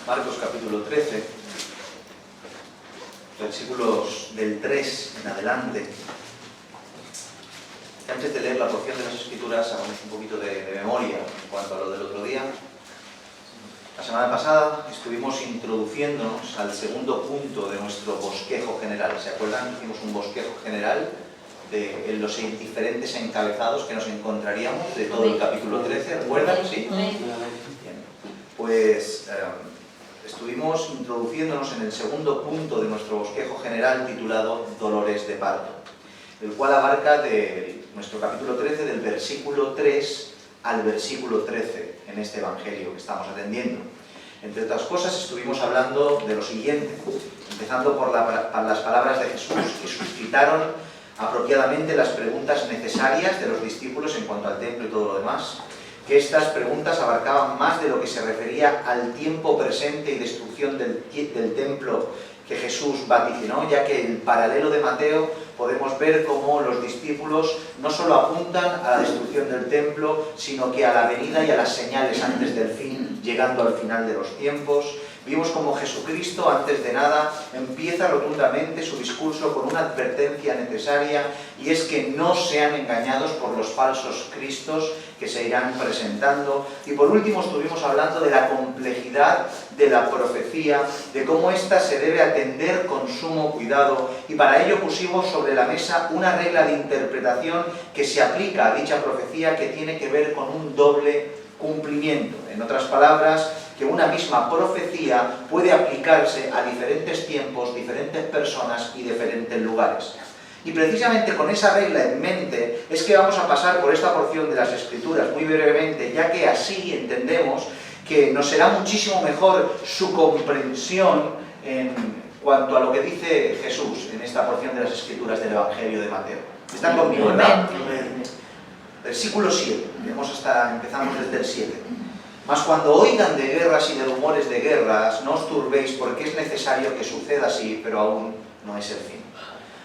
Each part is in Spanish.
Marcos capítulo 13, versículos del 3 en adelante. Y antes de leer la porción de las Escrituras, hagamos un poquito de memoria en cuanto a lo del otro día. La semana pasada estuvimos introduciéndonos al segundo punto de nuestro bosquejo general. ¿Se acuerdan? Hicimos un bosquejo general de los diferentes encabezados que nos encontraríamos de todo el capítulo 13. ¿Recuerdan? ¿Sí? Bien. Pues estuvimos introduciéndonos en el segundo punto de nuestro bosquejo general titulado Dolores de parto, el cual abarca de nuestro capítulo 13 del versículo 3 al versículo 13 en este evangelio que estamos atendiendo. Entre otras cosas estuvimos hablando de lo siguiente, empezando por las palabras de Jesús que suscitaron apropiadamente las preguntas necesarias de los discípulos en cuanto al templo y todo lo demás, que estas preguntas abarcaban más de lo que se refería al tiempo presente y destrucción del templo que Jesús vaticinó, ya que en el paralelo de Mateo podemos ver cómo los discípulos no solo apuntan a la destrucción del templo, sino que a la venida y a las señales antes del fin, llegando al final de los tiempos. Vimos cómo Jesucristo, antes de nada, empieza rotundamente su discurso con una advertencia necesaria, y es que no sean engañados por los falsos cristos que se irán presentando. Y por último estuvimos hablando de la complejidad de la profecía, de cómo ésta se debe atender con sumo cuidado, y para ello pusimos sobre la mesa una regla de interpretación que se aplica a dicha profecía, que tiene que ver con un doble cumplimiento. En otras palabras, que una misma profecía puede aplicarse a diferentes tiempos, diferentes personas y diferentes lugares. Y precisamente con esa regla en mente es que vamos a pasar por esta porción de las Escrituras muy brevemente, ya que así entendemos que nos será muchísimo mejor su comprensión en cuanto a lo que dice Jesús en esta porción de las Escrituras del Evangelio de Mateo. ¿Están conmigo, verdad? Versículo 7, empezamos desde el 7. Mas cuando oigan de guerras y de rumores de guerras, no os turbéis, porque es necesario que suceda así, pero aún no es el fin.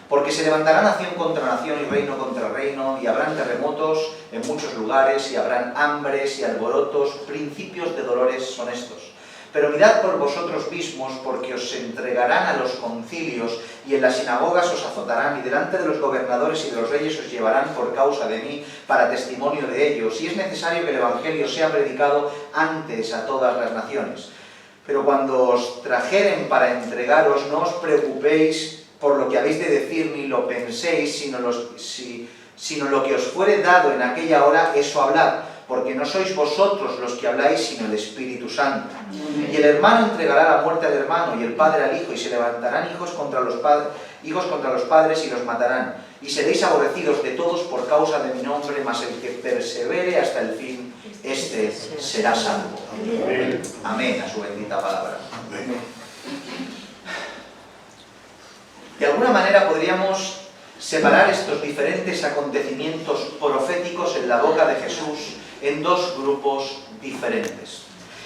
Porque se levantará nación contra nación y reino contra reino, y habrán terremotos en muchos lugares, y habrán hambres y alborotos, principios de dolores son estos. Pero mirad por vosotros mismos, porque os entregarán a los concilios, y en las sinagogas os azotarán, y delante de los gobernadores y de los reyes os llevarán por causa de mí, para testimonio de ellos. Y es necesario que el Evangelio sea predicado antes a todas las naciones. Pero cuando os trajeren para entregaros, no os preocupéis por lo que habéis de decir, ni lo penséis, sino lo que os fuere dado en aquella hora, eso hablad. Porque no sois vosotros los que habláis, sino el Espíritu Santo. Y el hermano entregará la muerte al hermano, y el padre al hijo, y se levantarán hijos contra los padres y los matarán. Y seréis aborrecidos de todos por causa de mi nombre, mas el que persevere hasta el fin, este será salvo. Amén. Amén a su bendita palabra. Amén. De alguna manera podríamos separar estos diferentes acontecimientos proféticos en la boca de Jesús en dos grupos diferentes.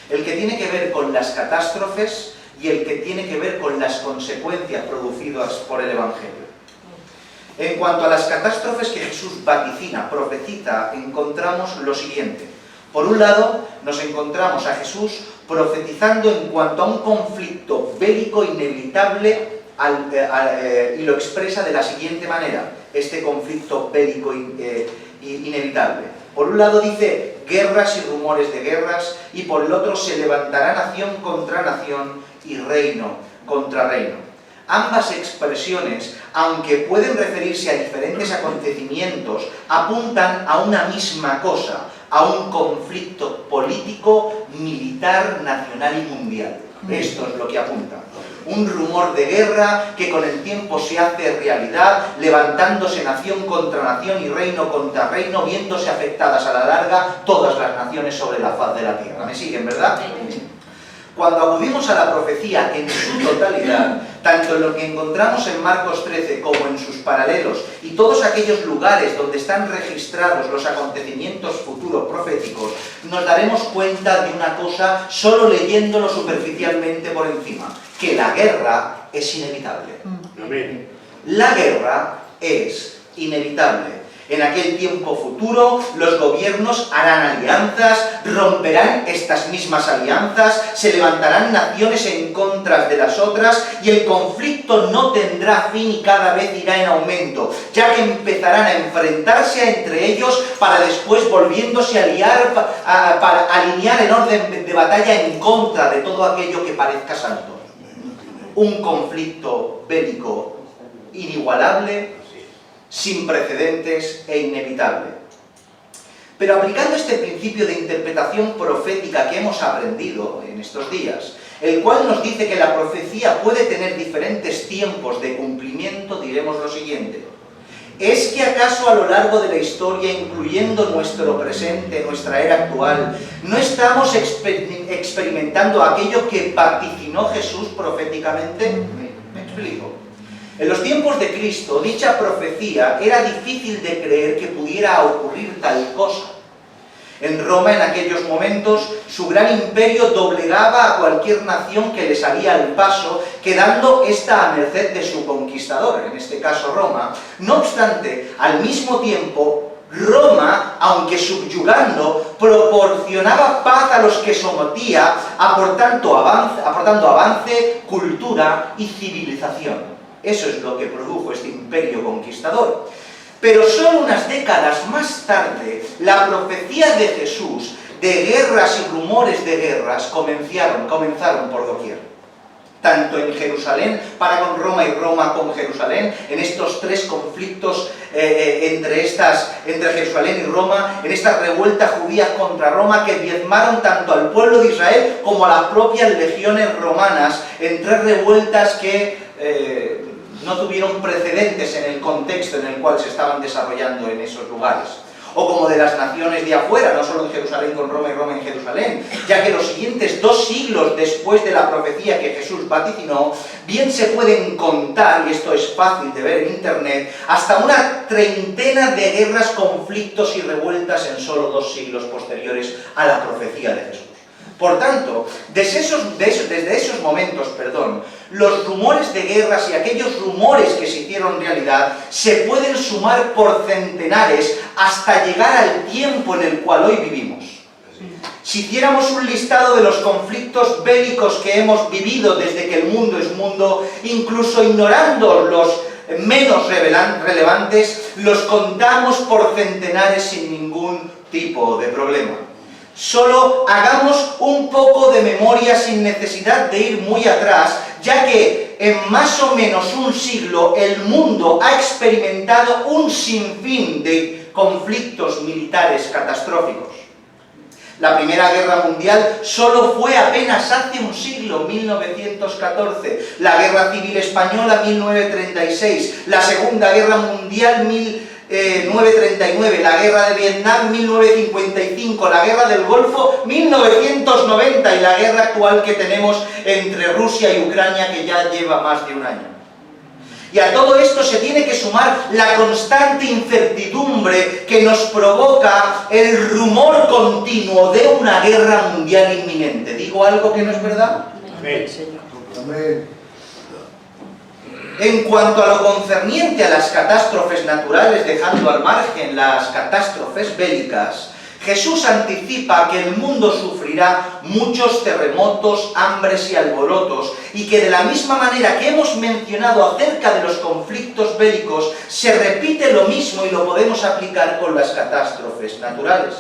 El que tiene que ver con las catástrofes y el que tiene que ver con las consecuencias producidas por el Evangelio. En cuanto a las catástrofes que Jesús vaticina, profetiza, encontramos lo siguiente. Por un lado, nos encontramos a Jesús profetizando en cuanto a un conflicto bélico inevitable, y lo expresa de la siguiente manera, este conflicto bélico inevitable. Por un lado dice guerras y rumores de guerras, y por el otro se levantará nación contra nación y reino contra reino. Ambas expresiones, aunque pueden referirse a diferentes acontecimientos, apuntan a una misma cosa, a un conflicto político, militar, nacional y mundial. Esto es lo que apunta. Un rumor de guerra que con el tiempo se hace realidad, levantándose nación contra nación y reino contra reino, viéndose afectadas a la larga todas las naciones sobre la faz de la tierra. ¿Me siguen, verdad? Cuando acudimos a la profecía en su totalidad, tanto en lo que encontramos en Marcos 13 como en sus paralelos, y todos aquellos lugares donde están registrados los acontecimientos futuros proféticos, nos daremos cuenta de una cosa solo leyéndolo superficialmente por encima, que la guerra es inevitable. Amén. La guerra es inevitable. En aquel tiempo futuro, los gobiernos harán alianzas, romperán estas mismas alianzas, se levantarán naciones en contra de las otras y el conflicto no tendrá fin y cada vez irá en aumento, ya que empezarán a enfrentarse entre ellos para después volviéndose a aliar, para alinear en orden de batalla en contra de todo aquello que parezca santo. Un conflicto bélico inigualable, sin precedentes e inevitable. Pero aplicando este principio de interpretación profética que hemos aprendido en estos días, el cual nos dice que la profecía puede tener diferentes tiempos de cumplimiento, diremos lo siguiente: ¿es que acaso a lo largo de la historia, incluyendo nuestro presente, nuestra era actual, no estamos experimentando aquello que vaticinó Jesús proféticamente? Me explico. En los tiempos de Cristo, dicha profecía era difícil de creer que pudiera ocurrir tal cosa. En Roma, en aquellos momentos, su gran imperio doblegaba a cualquier nación que le salía al paso, quedando ésta a merced de su conquistador, en este caso Roma. No obstante, al mismo tiempo, Roma, aunque subyugando, proporcionaba paz a los que sometía, aportando avance, cultura y civilización. Eso es lo que produjo este imperio conquistador. Pero solo unas décadas más tarde, la profecía de Jesús de guerras y rumores de guerras comenzaron por doquier. Tanto en Jerusalén, para con Roma, y Roma con Jerusalén, en estos tres conflictos entre Jerusalén y Roma, en estas revueltas judías contra Roma que diezmaron tanto al pueblo de Israel como a las propias legiones romanas, en tres revueltas que no tuvieron precedentes en el contexto en el cual se estaban desarrollando en esos lugares. O como de las naciones de afuera, no solo en Jerusalén con Roma y Roma en Jerusalén, ya que los siguientes 2 siglos después de la profecía que Jesús vaticinó, bien se pueden contar, y esto es fácil de ver en internet, hasta una treintena de guerras, conflictos y revueltas en solo 2 siglos posteriores a la profecía de Jesús. Por tanto, desde esos momentos, los rumores de guerras y aquellos rumores que se hicieron realidad se pueden sumar por centenares hasta llegar al tiempo en el cual hoy vivimos. Si hiciéramos un listado de los conflictos bélicos que hemos vivido desde que el mundo es mundo, incluso ignorando los menos relevantes, los contamos por centenares sin ningún tipo de problema. Solo hagamos un poco de memoria sin necesidad de ir muy atrás, ya que en más o menos un siglo el mundo ha experimentado un sinfín de conflictos militares catastróficos. La Primera Guerra Mundial solo fue apenas hace un siglo, 1914, la Guerra Civil Española, 1936, la Segunda Guerra Mundial, 1939, la Guerra de Vietnam, 1955, la Guerra del Golfo, 1990 y la guerra actual que tenemos entre Rusia y Ucrania, que ya lleva más de un año. Y a todo esto se tiene que sumar la constante incertidumbre que nos provoca el rumor continuo de una guerra mundial inminente. ¿Digo algo que no es verdad? Amén. Amén. En cuanto a lo concerniente a las catástrofes naturales, dejando al margen las catástrofes bélicas, Jesús anticipa que el mundo sufrirá muchos terremotos, hambres y alborotos, y que de la misma manera que hemos mencionado acerca de los conflictos bélicos, se repite lo mismo y lo podemos aplicar con las catástrofes naturales.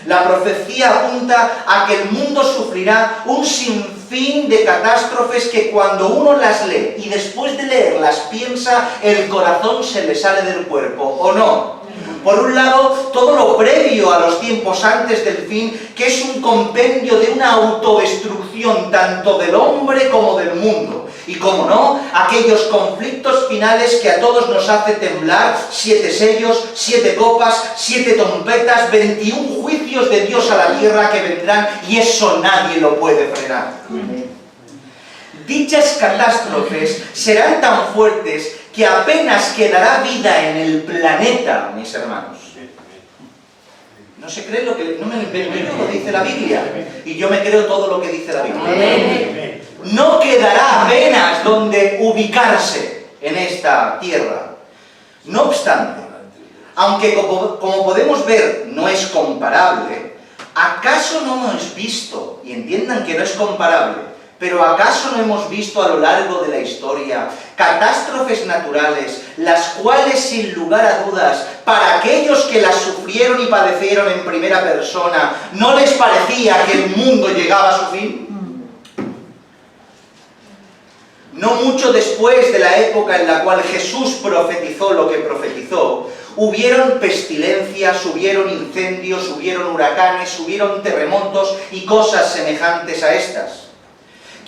La profecía apunta a que el mundo sufrirá un sinfín de catástrofes que cuando uno las lee y después de leerlas piensa, el corazón se le sale del cuerpo, ¿o no? Por un lado, todo lo previo a los tiempos antes del fin, que es un compendio de una autodestrucción tanto del hombre como del mundo. Y como no, aquellos conflictos finales que a todos nos hace temblar, 7 sellos, 7 copas, 7 trompetas, 21 juicios de Dios a la tierra que vendrán, y eso nadie lo puede frenar. Dichas catástrofes serán tan fuertes que apenas quedará vida en el planeta, mis hermanos. No se cree lo que... No me creo lo que dice la Biblia. Y yo me creo todo lo que dice la Biblia. Amén. No quedará apenas donde ubicarse en esta tierra. No obstante, aunque como podemos ver no es comparable, ¿acaso no hemos visto, y entiendan que no es comparable, pero acaso no hemos visto a lo largo de la historia catástrofes naturales, las cuales sin lugar a dudas, para aquellos que las sufrieron y padecieron en primera persona, no les parecía que el mundo llegaba a su fin? No mucho después de la época en la cual Jesús profetizó lo que profetizó, hubieron pestilencias, hubieron incendios, hubieron huracanes, hubieron terremotos y cosas semejantes a estas.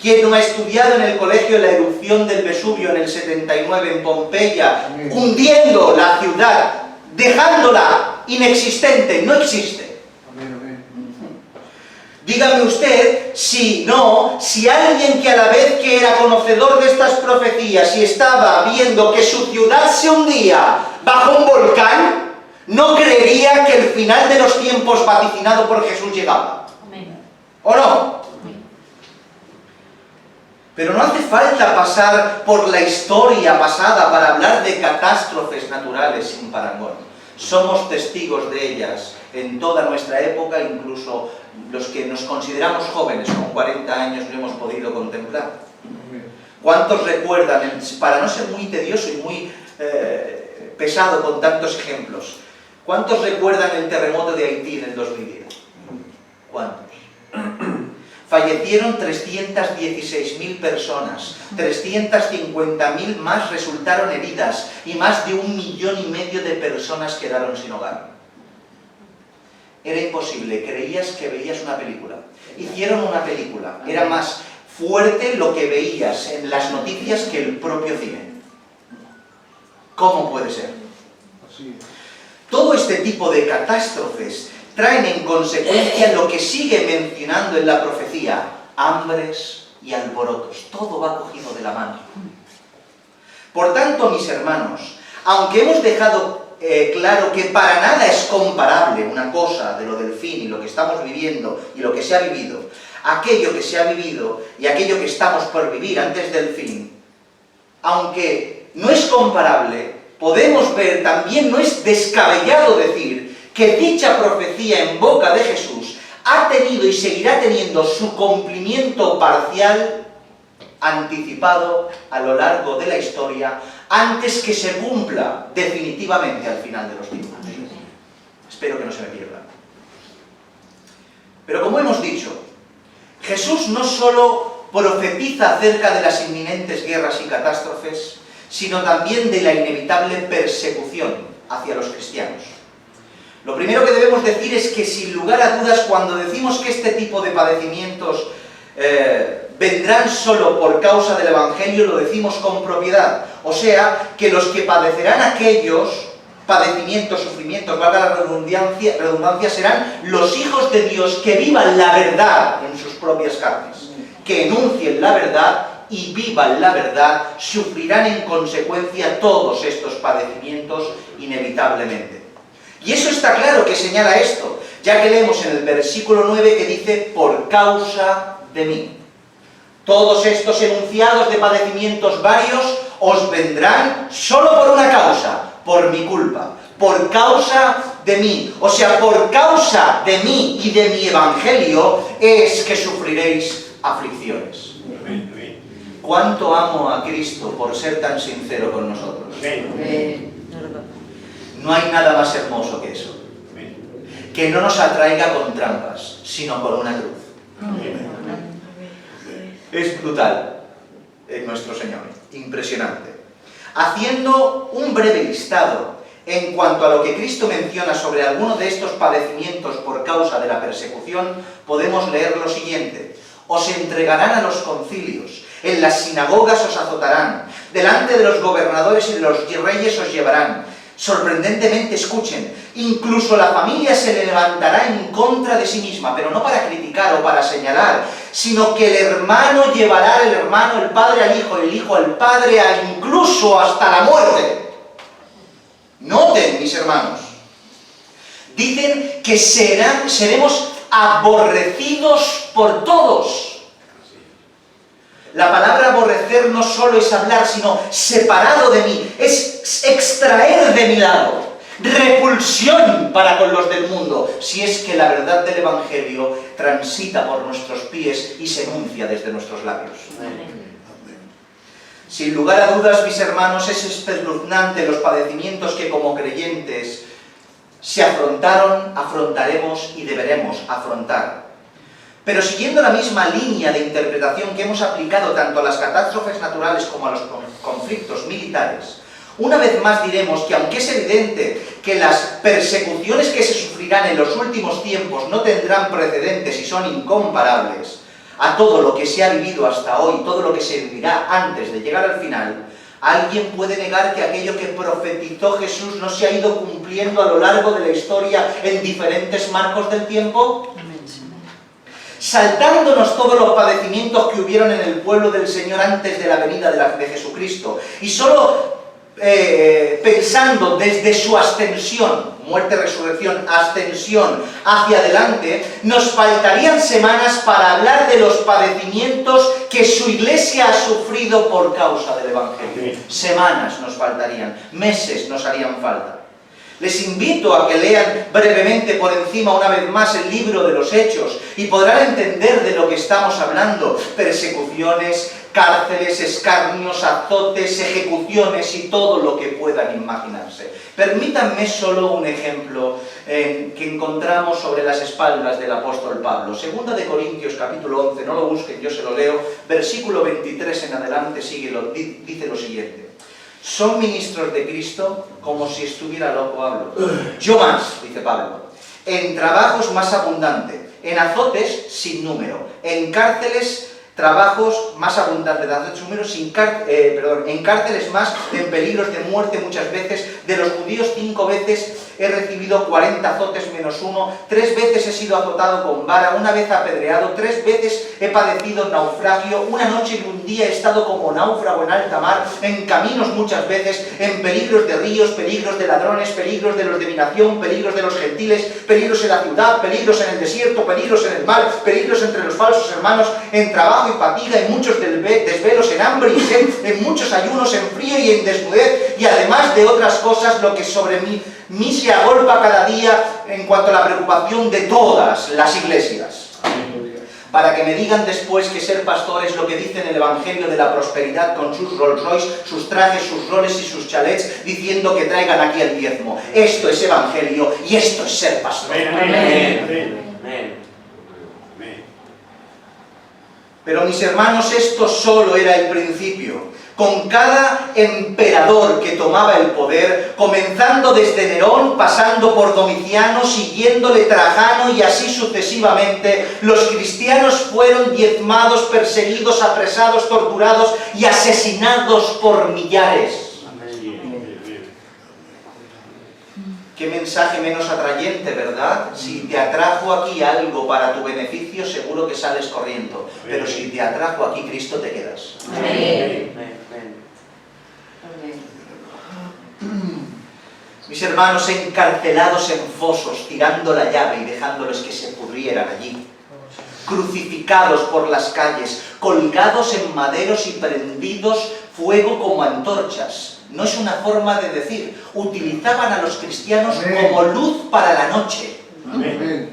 ¿Quién no ha estudiado en el colegio la erupción del Vesubio en el 79 en Pompeya, hundiendo la ciudad, dejándola inexistente? No existe. Dígame usted si alguien que a la vez que era conocedor de estas profecías y estaba viendo que su ciudad se hundía bajo un volcán, no creería que el final de los tiempos vaticinado por Jesús llegaba. ¿O no? Pero no hace falta pasar por la historia pasada para hablar de catástrofes naturales sin parangón. Somos testigos de ellas en toda nuestra época, incluso los que nos consideramos jóvenes, con 40 años, lo hemos podido contemplar. ¿Cuántos recuerdan, para no ser muy tedioso y muy pesado con tantos ejemplos, cuántos recuerdan el terremoto de Haití en el 2010? ¿Cuántos? Fallecieron 316.000 personas, 350.000 más resultaron heridas y más de 1,5 millones de personas quedaron sin hogar. Era imposible, creías que veías una película. Hicieron una película, era más fuerte lo que veías en las noticias que el propio cine. ¿Cómo puede ser? Todo este tipo de catástrofes traen en consecuencia lo que sigue mencionando en la profecía: hambres y alborotos. Todo va cogido de la mano. Por tanto, mis hermanos, aunque hemos dejado claro que para nada es comparable una cosa de lo del fin y lo que estamos viviendo y lo que se ha vivido, aquello que se ha vivido y aquello que estamos por vivir antes del fin, aunque no es comparable, podemos ver, también no es descabellado decir que dicha profecía en boca de Jesús ha tenido y seguirá teniendo su cumplimiento parcial, anticipado a lo largo de la historia, antes que se cumpla definitivamente al final de los tiempos. Espero que no se me pierda. Pero como hemos dicho, Jesús no solo profetiza acerca de las inminentes guerras y catástrofes, sino también de la inevitable persecución hacia los cristianos. Lo primero que debemos decir es que, sin lugar a dudas, cuando decimos que este tipo de padecimientos vendrán solo por causa del Evangelio, lo decimos con propiedad. O sea, que los que padecerán aquellos padecimientos, sufrimientos, valga la redundancia, serán los hijos de Dios que vivan la verdad en sus propias carnes, que enuncien la verdad y vivan la verdad, sufrirán en consecuencia todos estos padecimientos inevitablemente. Y eso está claro que señala esto, ya que leemos en el versículo 9 que dice: por causa de mí. Todos estos enunciados de padecimientos varios os vendrán solo por una causa, por mi culpa, por causa de mí. O sea, por causa de mí y de mi evangelio es que sufriréis aflicciones. ¿Cuánto amo a Cristo por ser tan sincero con nosotros? No hay nada más hermoso que eso. Que no nos atraiga con trampas, sino con una cruz. Es brutal en nuestro Señor, impresionante. Haciendo un breve listado en cuanto a lo que Cristo menciona sobre alguno de estos padecimientos por causa de la persecución, podemos leer lo siguiente: os entregarán a los concilios, en las sinagogas os azotarán, delante de los gobernadores y de los reyes os llevarán. Sorprendentemente, escuchen, incluso la familia se levantará en contra de sí misma, pero no para criticar o para señalar, sino que el hermano llevará al hermano, el padre al hijo, el hijo al padre, incluso hasta la muerte. Noten, mis hermanos, dicen que seremos aborrecidos por todos. La palabra aborrecer no solo es hablar, sino separado de mí, es extraer de mi lado. repulsión para con los del mundo, si es que la verdad del Evangelio transita por nuestros pies y se enuncia desde nuestros labios. Sin lugar a dudas, mis hermanos, es espeluznante los padecimientos que como creyentes se afrontaron, afrontaremos y deberemos afrontar. Pero siguiendo la misma línea de interpretación que hemos aplicado tanto a las catástrofes naturales como a los conflictos militares, una vez más diremos que aunque es evidente que las persecuciones que se sufrirán en los últimos tiempos no tendrán precedentes y son incomparables a todo lo que se ha vivido hasta hoy, todo lo que se vivirá antes de llegar al final, ¿alguien puede negar que aquello que profetizó Jesús no se ha ido cumpliendo a lo largo de la historia en diferentes marcos del tiempo? Saltándonos todos los padecimientos que hubieron en el pueblo del Señor antes de la venida de Jesucristo, y solo pensando desde su ascensión, muerte, resurrección, ascensión, hacia adelante, nos faltarían semanas para hablar de los padecimientos que su iglesia ha sufrido por causa del Evangelio. Semanas nos faltarían, meses nos harían falta. Les invito a que lean brevemente por encima una vez más el libro de los Hechos y podrán entender de lo que estamos hablando. Persecuciones, cárceles, escarnios, azotes, ejecuciones y todo lo que puedan imaginarse. Permítanme solo un ejemplo que encontramos sobre las espaldas del apóstol Pablo. Segunda de Corintios capítulo 11, no lo busquen, yo se lo leo, versículo 23 en adelante dice lo siguiente. Son ministros de Cristo como si estuviera loco Pablo. Yo más, dice Pablo, en trabajos más abundante, en azotes sin número, en cárceles trabajos más abundantes, en cárceles más, en peligros de muerte muchas veces, de los judíos 5 veces he recibido 40 azotes menos 1, 3 veces he sido azotado con vara, 1 vez apedreado, 3 veces he padecido naufragio, 1 noche y 1 día he estado como náufrago en alta mar, en caminos muchas veces, en peligros de ríos, peligros de ladrones, peligros de los de mi nación, peligros de los gentiles, peligros en la ciudad, peligros en el desierto, peligros en el mar, peligros entre los falsos hermanos, en trabajo y fatiga, en muchos desvelos, en hambre y sed, en muchos ayunos, en frío y en desnudez, y además de otras cosas, lo que sobre mí se agolpa cada día en cuanto a la preocupación de todas las iglesias. Para que me digan después que ser pastor es lo que dice en el Evangelio de la prosperidad con sus Rolls Royce, sus trajes, sus roles y sus chalets, diciendo que traigan aquí el diezmo. Esto es Evangelio y esto es ser pastor. Amén. Pero mis hermanos, esto solo era el principio. Con cada emperador que tomaba el poder, comenzando desde Nerón, pasando por Domiciano, siguiéndole Trajano y así sucesivamente, los cristianos fueron diezmados, perseguidos, apresados, torturados y asesinados por millares. Qué mensaje menos atrayente, ¿verdad? Si te atrajo aquí algo para tu beneficio, seguro que sales corriendo. Pero si te atrajo aquí Cristo, te quedas. Amén. Mis hermanos, encarcelados en fosos, tirando la llave y dejándoles que se pudrieran allí. Crucificados por las calles, colgados en maderos y prendidos fuego como antorchas. No es una forma de decir, utilizaban a los cristianos como luz para la noche. Amén.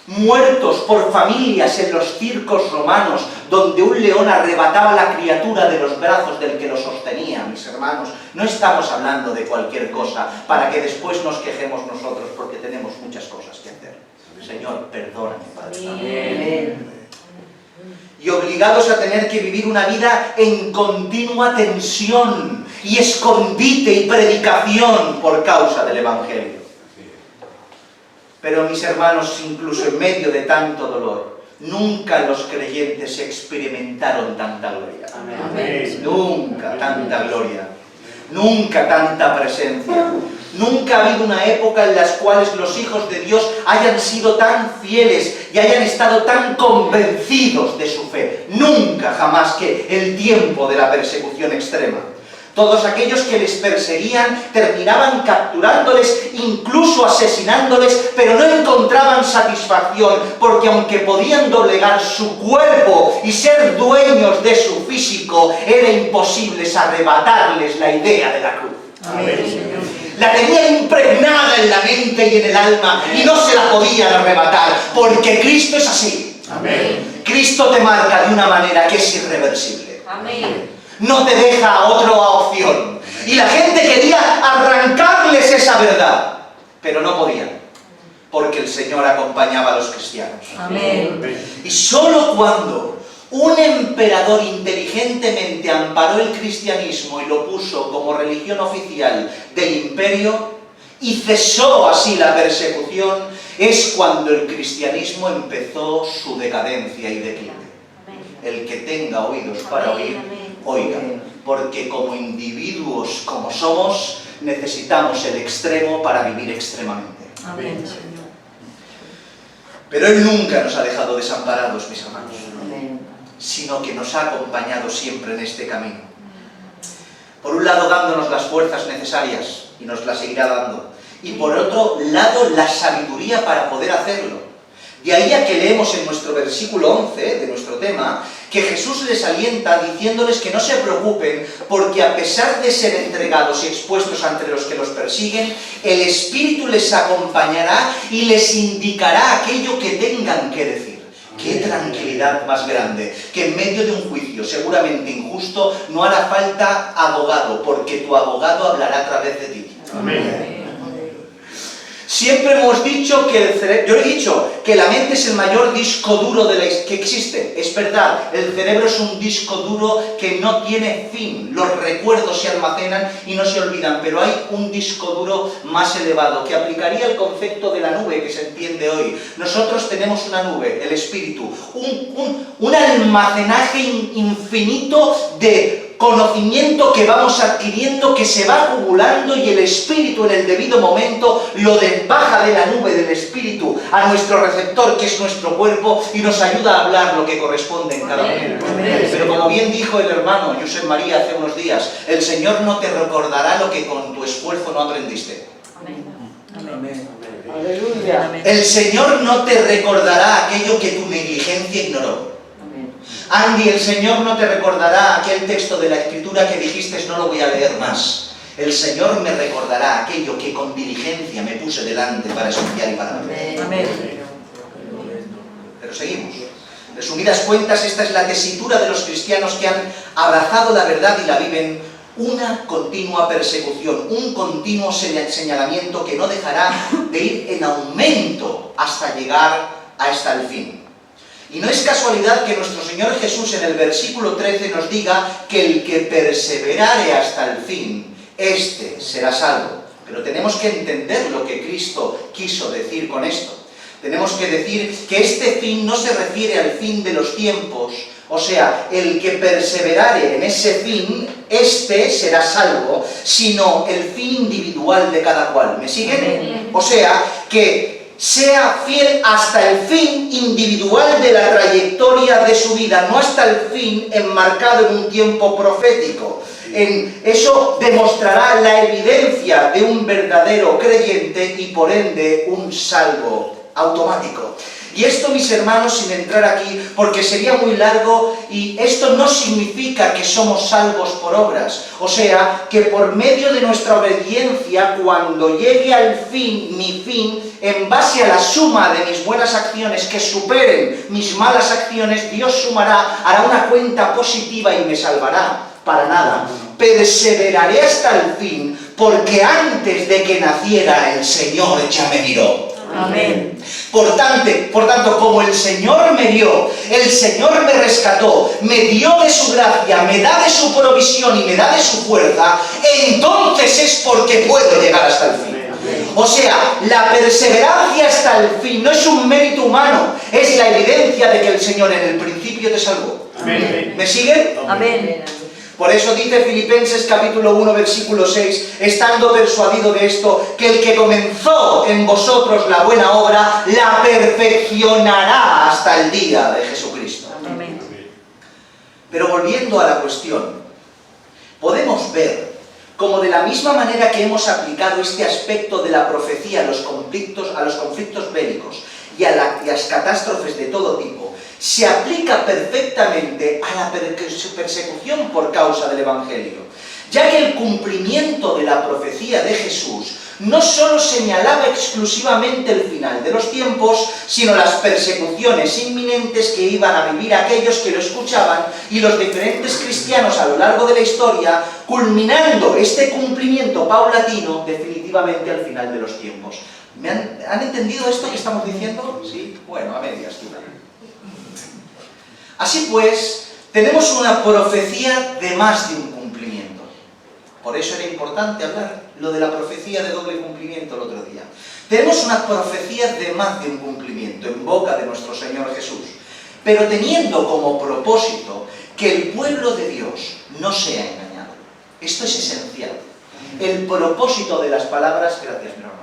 Muertos por familias en los circos romanos, donde un león arrebataba la criatura de los brazos del que lo sostenía, mis hermanos. No estamos hablando de cualquier cosa para que después nos quejemos nosotros, porque tenemos muchas cosas que hacer. Señor, perdóname, Padre. Amén. Y obligados a tener que vivir una vida en continua tensión y escondite y predicación por causa del Evangelio. Pero mis hermanos, incluso en medio de tanto dolor, nunca los creyentes experimentaron tanta gloria. Amén. Nunca tanta gloria, nunca tanta presencia. Nunca ha habido una época en la cual los hijos de Dios hayan sido tan fieles y hayan estado tan convencidos de su fe. Nunca, jamás, que el tiempo de la persecución extrema. Todos aquellos que les perseguían terminaban capturándoles, incluso asesinándoles, pero no encontraban satisfacción, porque aunque podían doblegar su cuerpo y ser dueños de su físico, era imposible arrebatarles la idea de la cruz. Amén, Señor. La tenían impregnada en la mente y en el alma y no se la podían arrebatar, porque Cristo es así. Amén. Cristo te marca de una manera que es irreversible. Amén. No te deja otra opción. Y la gente quería arrancarles esa verdad, pero no podían, porque el Señor acompañaba a los cristianos. Amén. Y solo cuando un emperador inteligentemente amparó el cristianismo y lo puso como religión oficial del imperio y cesó así la persecución, es cuando el cristianismo empezó su decadencia y declive. El que tenga oídos para oír, oiga, porque como individuos como somos, necesitamos el extremo para vivir extremamente. Amén, Señor. Pero Él nunca nos ha dejado desamparados, mis hermanos, Amén. sino que nos ha acompañado siempre en este camino. Por un lado, dándonos las fuerzas necesarias, y nos las seguirá dando, y por otro lado, la sabiduría para poder hacerlo. De ahí a que leemos en nuestro versículo 11 de nuestro tema, que Jesús les alienta diciéndoles que no se preocupen, porque a pesar de ser entregados y expuestos ante los que los persiguen, el Espíritu les acompañará y les indicará aquello que tengan que decir. ¡Qué tranquilidad más grande! Que en medio de un juicio seguramente injusto no hará falta abogado, porque tu abogado hablará a través de ti. Amén. Siempre hemos dicho que el cerebro, yo he dicho que la mente es el mayor disco duro que existe. Es verdad, el cerebro es un disco duro que no tiene fin. Los recuerdos se almacenan y no se olvidan, pero hay un disco duro más elevado que aplicaría el concepto de la nube que se entiende hoy. Nosotros tenemos una nube, el espíritu, un almacenaje infinito de conocimiento que vamos adquiriendo, que se va acumulando, y el Espíritu en el debido momento lo baja de la nube del Espíritu a nuestro receptor, que es nuestro cuerpo, y nos ayuda a hablar lo que corresponde en cada momento. Pero como bien dijo el hermano Josep María hace unos días, el Señor no te recordará lo que con tu esfuerzo no aprendiste. Amén. Aleluya. El Señor no te recordará aquello que tu negligencia ignoró. Andy, el Señor no te recordará aquel texto de la Escritura que dijiste no lo voy a leer más. El Señor me recordará aquello que con diligencia me puse delante para estudiar y para aprender. Amén. Pero seguimos. Resumidas cuentas, esta es la tesitura de los cristianos que han abrazado la verdad y la viven: una continua persecución, un continuo señalamiento que no dejará de ir en aumento hasta llegar hasta el fin. Y no es casualidad que nuestro Señor Jesús en el versículo 13 nos diga que el que perseverare hasta el fin, éste será salvo. Pero tenemos que entender lo que Cristo quiso decir con esto. Tenemos que decir que este fin no se refiere al fin de los tiempos, o sea, el que perseverare en ese fin, éste será salvo, sino el fin individual de cada cual. ¿Me siguen? O sea, que sea fiel hasta el fin individual de la trayectoria de su vida, no hasta el fin enmarcado en un tiempo profético. Eso demostrará la evidencia de un verdadero creyente y por ende un salvo automático. Y esto, mis hermanos, sin entrar aquí, porque sería muy largo, y esto no significa que somos salvos por obras. O sea, que por medio de nuestra obediencia, cuando llegue al fin, mi fin, en base a la suma de mis buenas acciones que superen mis malas acciones, Dios sumará, hará una cuenta positiva y me salvará. Para nada. Perseveraré hasta el fin, porque antes de que naciera el Señor ya me miró. Amén. Por tanto, como el Señor me vio, el Señor me rescató, me dio de su gracia, me da de su provisión y me da de su fuerza, entonces es porque puedo llegar hasta el fin. O sea, la perseverancia hasta el fin no es un mérito humano, es la evidencia de que el Señor en el principio te salvó. Amén. ¿Me siguen? Amén. Por eso dice Filipenses capítulo 1 versículo 6, estando persuadido de esto, que el que comenzó en vosotros la buena obra, la perfeccionará hasta el día de Jesucristo. Amén. Pero volviendo a la cuestión, podemos ver como de la misma manera que hemos aplicado este aspecto de la profecía a los conflictos bélicos y a las catástrofes de todo tipo, se aplica perfectamente a la persecución por causa del Evangelio. ya que el cumplimiento de la profecía de Jesús no solo señalaba exclusivamente el final de los tiempos, sino las persecuciones inminentes que iban a vivir aquellos que lo escuchaban y los diferentes cristianos a lo largo de la historia, culminando este cumplimiento paulatino definitivamente al final de los tiempos. ¿Han entendido esto que estamos diciendo? Sí, bueno, a medias, quizá. Así pues, tenemos una profecía de más de un cumplimiento. Por eso era importante hablar lo de la profecía de doble cumplimiento el otro día. Tenemos una profecía de más de un cumplimiento en boca de nuestro Señor Jesús, pero teniendo como propósito que el pueblo de Dios no sea engañado. Esto es esencial. El propósito de las palabras, gracias mi hermano,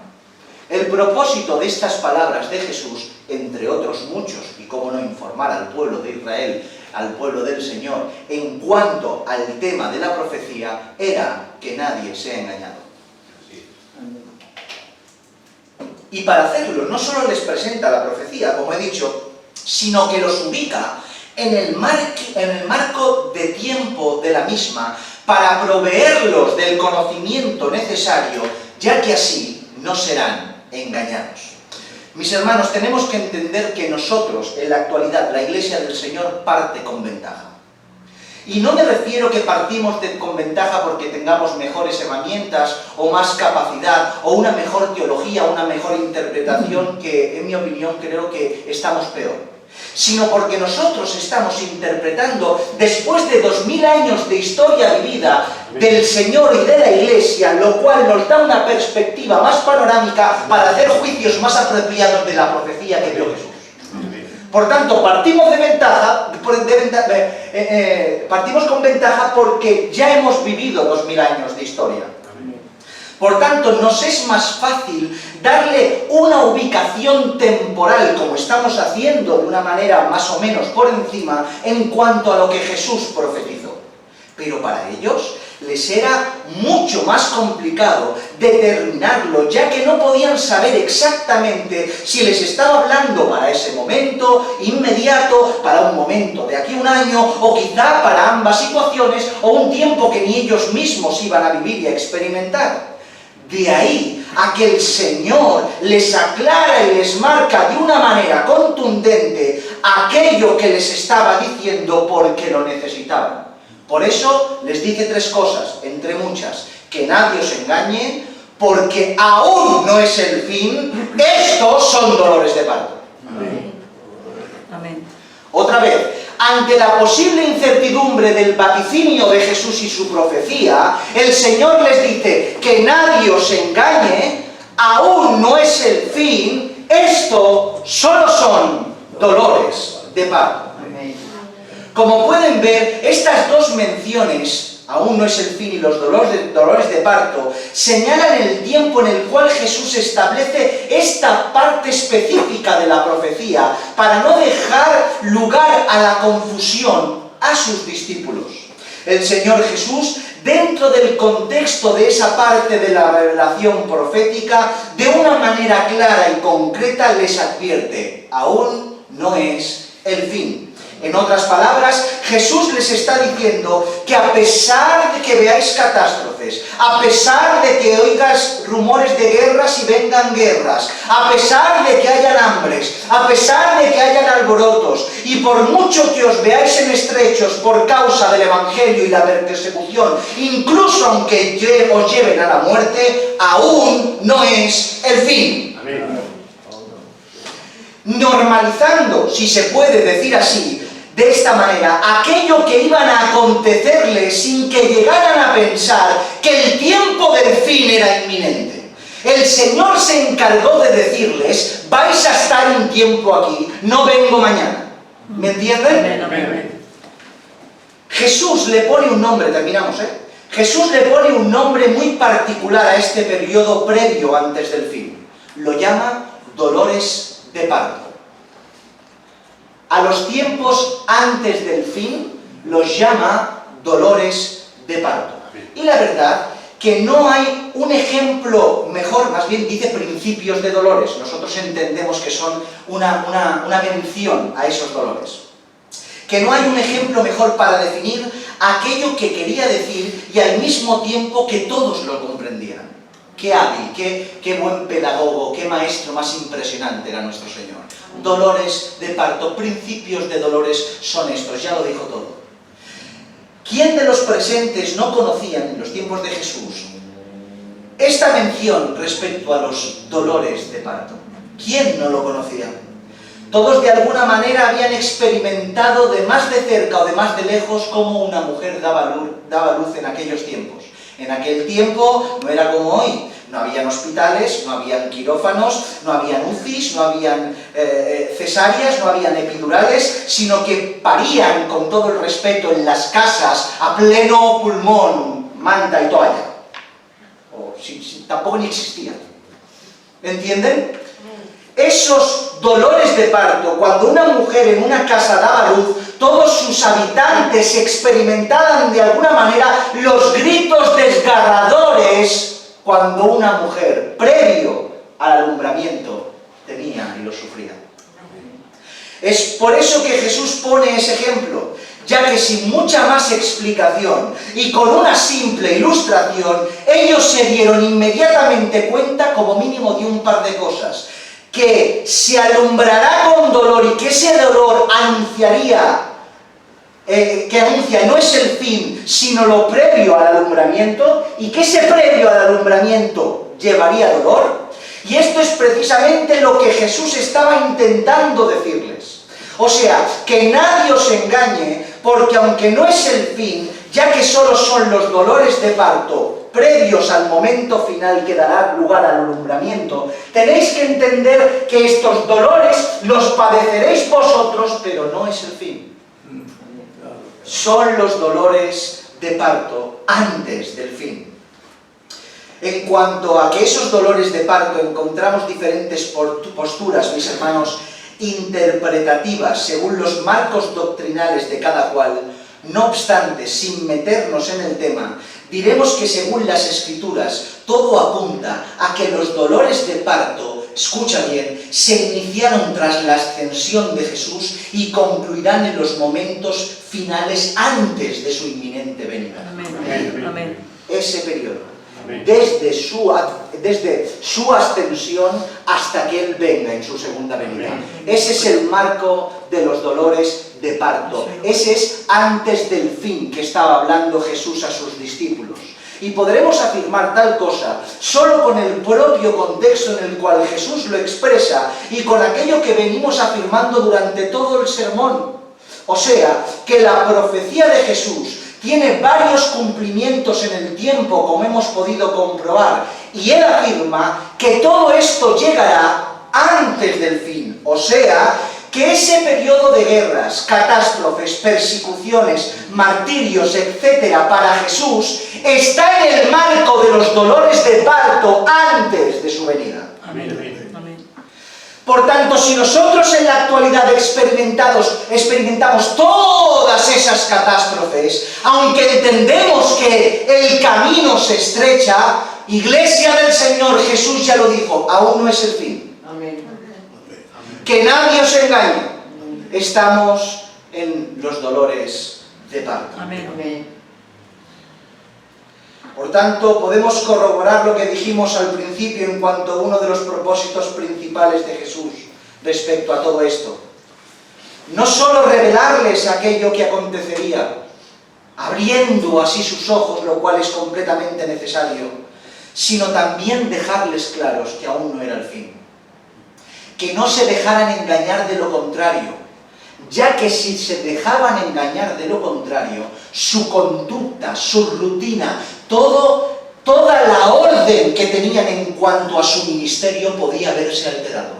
el propósito de estas palabras de Jesús, entre otros muchos, y cómo no informar al pueblo de Israel, al pueblo del Señor, en cuanto al tema de la profecía, era que nadie sea engañado. Y para hacerlo, no solo les presenta la profecía, como he dicho, sino que los ubica en el marco de tiempo de la misma, para proveerlos del conocimiento necesario, ya que así no serán engañados. Mis hermanos, tenemos que entender que nosotros, en la actualidad, la Iglesia del Señor parte con ventaja. Y no me refiero que partimos con ventaja porque tengamos mejores herramientas o más capacidad o una mejor teología, una mejor interpretación, que en mi opinión creo que estamos peor. Sino porque nosotros estamos interpretando, después de 2000 años de historia vivida del Señor y de la Iglesia, lo cual nos da una perspectiva más panorámica para hacer juicios más apropiados de la profecía que dio Jesús. Por tanto, partimos con ventaja porque ya hemos vivido 2000 años de historia. Por tanto, nos es más fácil darle una ubicación temporal, como estamos haciendo de una manera más o menos por encima, en cuanto a lo que Jesús profetizó. Pero para ellos les era mucho más complicado determinarlo, ya que no podían saber exactamente si les estaba hablando para ese momento inmediato, para un momento de aquí a un año, o quizá para ambas situaciones, o un tiempo que ni ellos mismos iban a vivir y a experimentar. De ahí a que el Señor les aclara y les marca de una manera contundente aquello que les estaba diciendo porque lo necesitaban. Por eso les dice tres cosas, entre muchas: que nadie os engañe, porque aún no es el fin, estos son dolores de parto. Amén. Amén. Otra vez, ante la posible incertidumbre del vaticinio de Jesús y su profecía, el Señor les dice que nadie os engañe, aún no es el fin, esto solo son dolores de parto. Como pueden ver, estas dos menciones, aún no es el fin y los dolores de parto, señalan el tiempo en el cual Jesús establece esta parte específica de la profecía para no dejar lugar a la confusión a sus discípulos. El Señor Jesús, dentro del contexto de esa parte de la revelación profética, de una manera clara y concreta les advierte: aún no es el fin. En otras palabras, Jesús les está diciendo que a pesar de que veáis catástrofes, a pesar de que oigas rumores de guerras y vengan guerras, a pesar de que hayan hambres, a pesar de que hayan alborotos, y por mucho que os veáis en estrechos por causa del Evangelio y la persecución, incluso aunque os lleven a la muerte, aún no es el fin. Amén. Normalizando, si se puede decir así, de esta manera, aquello que iban a acontecerles sin que llegaran a pensar que el tiempo del fin era inminente. El Señor se encargó de decirles: vais a estar un tiempo aquí, no vengo mañana. ¿Me entienden? Amén, amén. Jesús le pone un nombre, terminamos, Jesús le pone un nombre muy particular a este periodo previo antes del fin. Lo llama dolores de parto. A los tiempos antes del fin los llama dolores de parto. Y la verdad que no hay un ejemplo mejor, más bien dice principios de dolores. Nosotros entendemos que son una mención a esos dolores. Que no hay un ejemplo mejor para definir aquello que quería decir y al mismo tiempo que todos lo comprendieran. Qué hábil, qué buen pedagogo, qué maestro más impresionante era nuestro Señor. Dolores de parto, principios de dolores son estos, ya lo dijo todo. ¿Quién de los presentes no conocían en los tiempos de Jesús esta mención respecto a los dolores de parto? ¿Quién no lo conocía? Todos de alguna manera habían experimentado de más de cerca o de más de lejos cómo una mujer daba luz en aquellos tiempos. En aquel tiempo no era como hoy. No habían hospitales, no habían quirófanos, no habían UCIs, no habían cesáreas, no habían epidurales, sino que parían con todo el respeto en las casas a pleno pulmón, manta y toalla. Tampoco ni existían. ¿Entienden? Esos dolores de parto, cuando una mujer en una casa daba luz, todos sus habitantes experimentaban de alguna manera los gritos desgarradores cuando una mujer, previo al alumbramiento, tenía y lo sufría. Es por eso que Jesús pone ese ejemplo, ya que sin mucha más explicación y con una simple ilustración, ellos se dieron inmediatamente cuenta, como mínimo, de un par de cosas. Que se alumbrará con dolor y que ese dolor anuncia no es el fin, sino lo previo al alumbramiento, y que ese previo al alumbramiento llevaría dolor. Y esto es precisamente lo que Jesús estaba intentando decirles. O sea, que nadie os engañe, porque aunque no es el fin, ya que solo son los dolores de parto previos al momento final que dará lugar al alumbramiento, tenéis que entender que estos dolores los padeceréis vosotros, pero no es el fin. Son los dolores de parto antes del fin. En cuanto a que esos dolores de parto encontramos diferentes posturas, mis hermanos, interpretativas según los marcos doctrinales de cada cual. No obstante, sin meternos en el tema, diremos que según las Escrituras, todo apunta a que los dolores de parto, escucha bien, se iniciaron tras la ascensión de Jesús y concluirán en los momentos finales antes de su inminente venida. Amén. Amén. Ese periodo. Desde su ascensión hasta que Él venga en su segunda venida. Ese es el marco de los dolores de parto. Ese es antes del fin que estaba hablando Jesús a sus discípulos. Y podremos afirmar tal cosa solo con el propio contexto en el cual Jesús lo expresa y con aquello que venimos afirmando durante todo el sermón. O sea, que la profecía de Jesús tiene varios cumplimientos en el tiempo, como hemos podido comprobar, y Él afirma que todo esto llegará antes del fin, o sea, que ese periodo de guerras, catástrofes, persecuciones, martirios, etc., para Jesús, está en el marco de los dolores de parto antes de su venida. Amén. Amén. Por tanto, si nosotros en la actualidad experimentamos todas esas catástrofes, aunque entendemos que el camino se estrecha, Iglesia del Señor, Jesús ya lo dijo, aún no es el fin. Amén. Que nadie os engañe. Estamos en los dolores de parto. Amén. Por tanto, podemos corroborar lo que dijimos al principio en cuanto a uno de los propósitos principales de Jesús respecto a todo esto. No solo revelarles aquello que acontecería, abriendo así sus ojos, lo cual es completamente necesario, sino también dejarles claros que aún no era el fin. Que no se dejaran engañar de lo contrario, ya que si se dejaban engañar de lo contrario, su conducta, su rutina, toda la orden que tenían en cuanto a su ministerio podía verse alterado.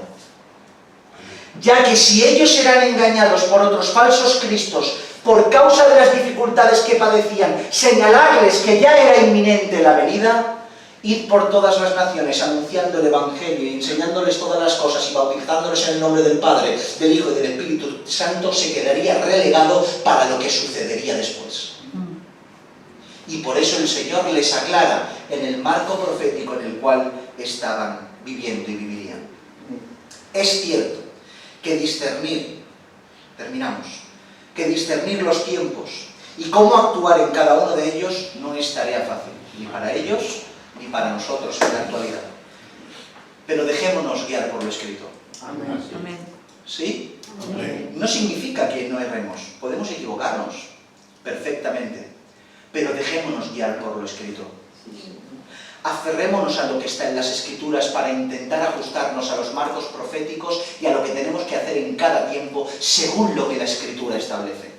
Ya que si ellos eran engañados por otros falsos cristos, por causa de las dificultades que padecían, señalarles que ya era inminente la venida, id por todas las naciones anunciando el Evangelio y enseñándoles todas las cosas y bautizándoles en el nombre del Padre, del Hijo y del Espíritu Santo, se quedaría relegado para lo que sucedería después. Y por eso el Señor les aclara en el marco profético en el cual estaban viviendo y vivirían. Es cierto que discernir los tiempos Y cómo actuar en cada uno de ellos no es tarea fácil, ni para ellos ni para nosotros en la actualidad. Pero dejémonos guiar por lo escrito. Amén. ¿Sí? Amén. No significa que no erremos, podemos equivocarnos perfectamente, pero dejémonos guiar por lo escrito. Aferrémonos a lo que está en las Escrituras para intentar ajustarnos a los marcos proféticos y a lo que tenemos que hacer en cada tiempo según lo que la Escritura establece.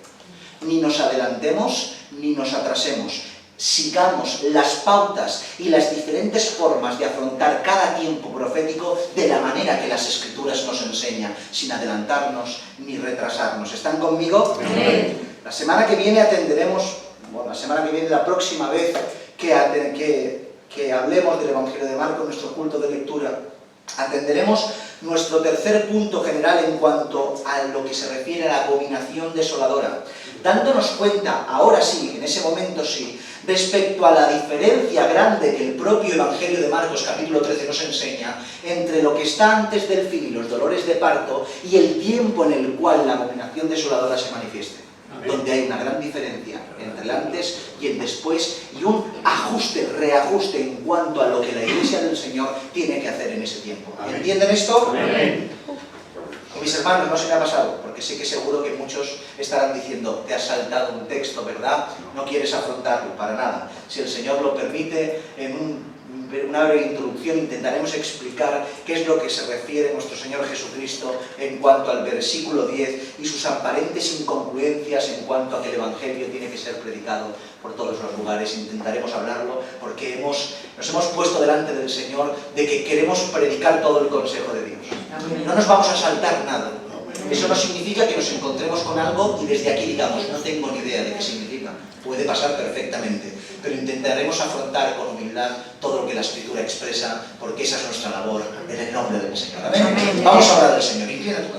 Ni nos adelantemos ni nos atrasemos. Sigamos las pautas y las diferentes formas de afrontar cada tiempo profético de la manera que las Escrituras nos enseñan, sin adelantarnos ni retrasarnos. ¿Están conmigo? Amén. La semana que viene atenderemos, bueno, la semana que viene, la próxima vez que hablemos del Evangelio de Marcos, nuestro culto de lectura, atenderemos nuestro tercer punto general en cuanto a lo que se refiere a la abominación desoladora, dándonos cuenta, ahora sí, en ese momento sí, respecto a la diferencia grande que el propio Evangelio de Marcos capítulo 13 nos enseña entre lo que está antes del fin y los dolores de parto y el tiempo en el cual la abominación desoladora se manifieste. Donde hay una gran diferencia entre el antes y el después y un ajuste, reajuste en cuanto a lo que la Iglesia del Señor tiene que hacer en ese tiempo. ¿Entienden esto? Amén. Mis hermanos, no se me ha pasado, porque sé que seguro que muchos estarán diciendo, te has saltado un texto, ¿verdad? No quieres afrontarlo, para nada. Si el Señor lo permite, en una breve introducción intentaremos explicar qué es lo que se refiere nuestro Señor Jesucristo en cuanto al versículo 10 y sus aparentes incongruencias en cuanto a que el Evangelio tiene que ser predicado por todos los lugares. Intentaremos hablarlo porque nos hemos puesto delante del Señor de que queremos predicar todo el consejo de Dios. No nos vamos a saltar nada. Eso no significa que nos encontremos con algo y desde aquí digamos, no tengo ni idea de qué significa. Puede pasar perfectamente, pero intentaremos afrontar con humildad todo lo que la Escritura expresa, porque esa es nuestra labor en el nombre del Señor. ¿Amén? Vamos a orar al Señor. Inclina tu cabeza.